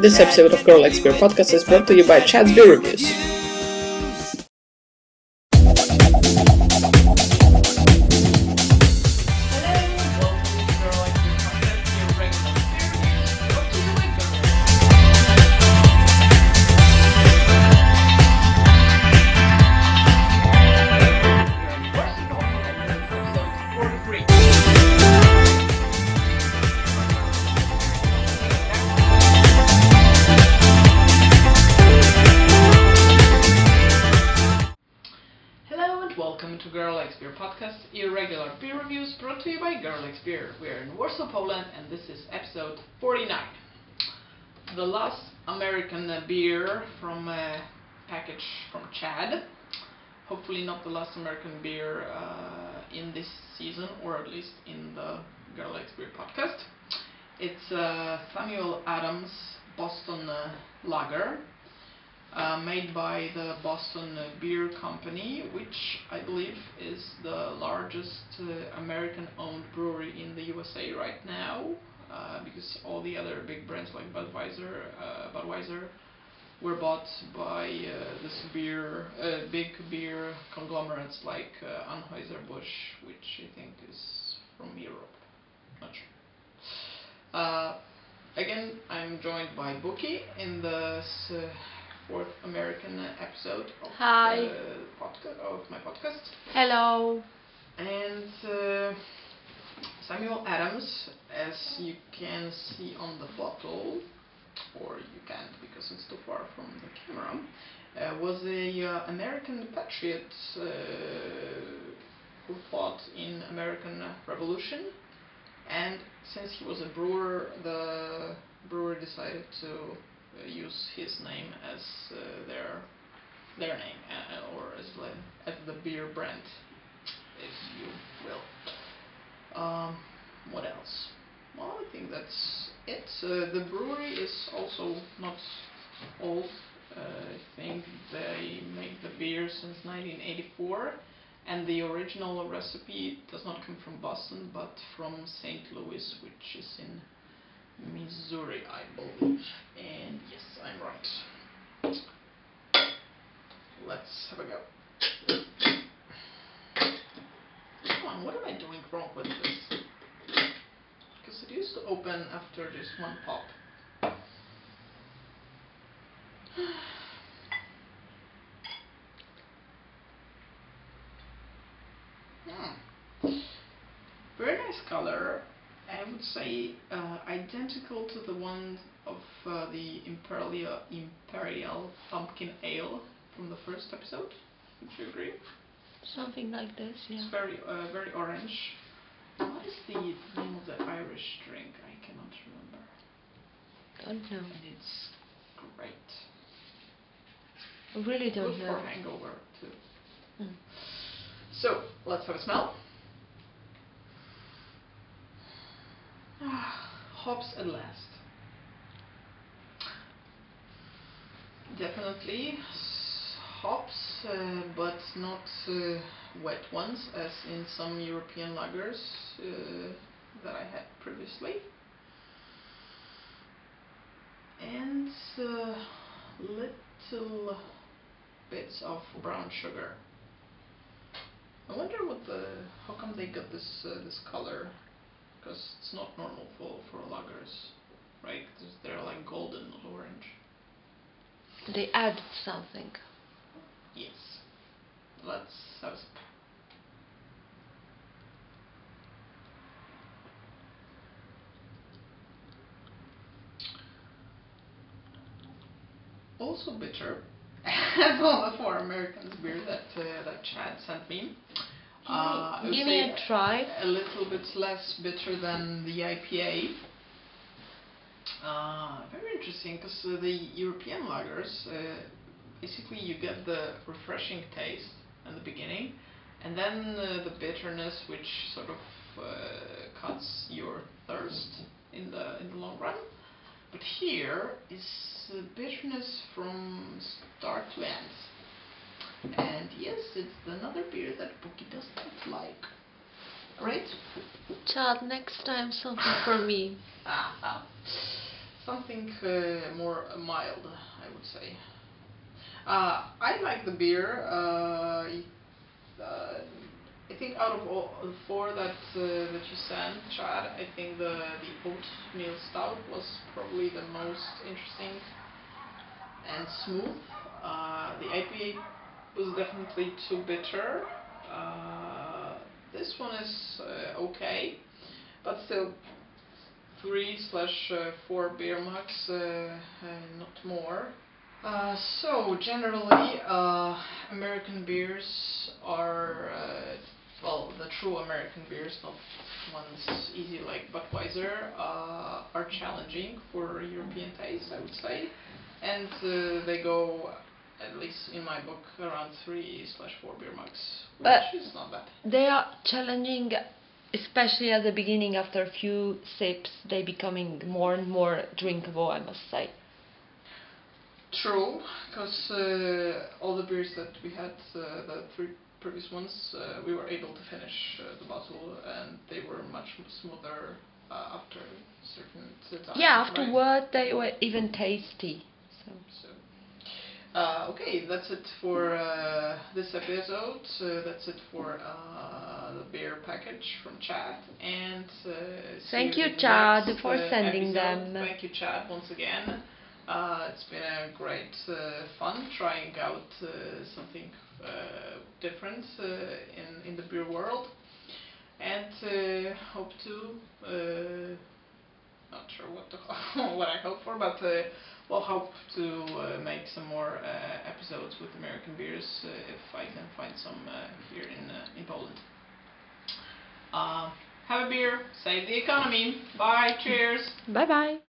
This episode of Girl Likes Beer podcast is brought to you by Chad's Beer Reviews. Welcome to Girl Likes Beer podcast, irregular beer reviews brought to you by Girl Likes Beer. We are in Warsaw, Poland, and this is episode 49. The last American beer from a package from Chad. Hopefully not the last American beer in this season, or at least in the Girl Likes Beer podcast. It's Samuel Adams Boston Lager. Made by the Boston Beer Company, which I believe is the largest American-owned brewery in the USA right now, because all the other big brands like Budweiser were bought by this big beer conglomerates like Anheuser-Busch, which I think is from Europe. Not sure. Again, I'm joined by Buki in this fourth American episode of my podcast. Hello. And Samuel Adams, as you can see on the bottle, or you can't because it's too far from the camera, was a American patriot who fought in American Revolution. And since he was a brewer, the brewer decided to use his name as their name, or as the beer brand, if you will. What else? Well, I think that's it. The brewery is also not old. I think they make the beer since 1984, and the original recipe does not come from Boston, but from St. Louis, which is in Missouri, I believe. And yes, I'm right. Let's have a go. Come on, what am I doing wrong with this? Because it used to open after just one pop. Very nice color. I would say identical to the one of the Imperial Pumpkin Ale from the first episode. Would you agree? Something like this, yeah. It's very orange. What is the name of the Irish drink? I cannot remember. Don't know. And it's great. I really don't Good know. for hangover too. So let's have a smell. Hops at last. Definitely hops, but not wet ones, as in some European lagers that I had previously. And little bits of brown sugar. I wonder how come they got this color. Because it's not normal for lagers, right? Because they're like golden, not orange. They add something. Yes. Let's have some. Also bitter, as all the 4 Americans beer that Chad sent me. Give me a try. A little bit less bitter than the IPA. Very interesting, because the European lagers, basically you get the refreshing taste in the beginning, and then the bitterness, which sort of cuts your thirst in the long run. But here is bitterness from start to end. And yes, it's another beer that Buki does not like. Right? Chad, next time something for me. something more mild, I would say. I like the beer. I think out of all the four that you sent, Chad, I think the oatmeal stout was probably the most interesting and smooth. The IPA was definitely too bitter. This one is okay, but still 3/4 beer max, not more. So generally, American beers are well, the true American beers, not ones easy like Budweiser, are challenging for European taste, I would say, and they go, at least in my book, around 3/4 beer max, But which is not bad. they are challenging, especially at the beginning. After a few sips, they becoming more and more drinkable, I must say. True, because all the beers that we had, the three previous ones, we were able to finish the bottle, and they were much smoother after a certain time. Yeah, right? afterward they were even tasty. So. Okay, that's it for this episode. That's it for the beer package from Chad. And Thank see you, in the Chad, next, for sending episode. them. Thank you, Chad, once again. It's been a great fun trying out something different in the beer world, and hope to. Not sure what I hope for, but we'll hope to make some more episodes with American beers if I can find some here in Poland. Have a beer, save the economy. Bye, cheers. Bye bye.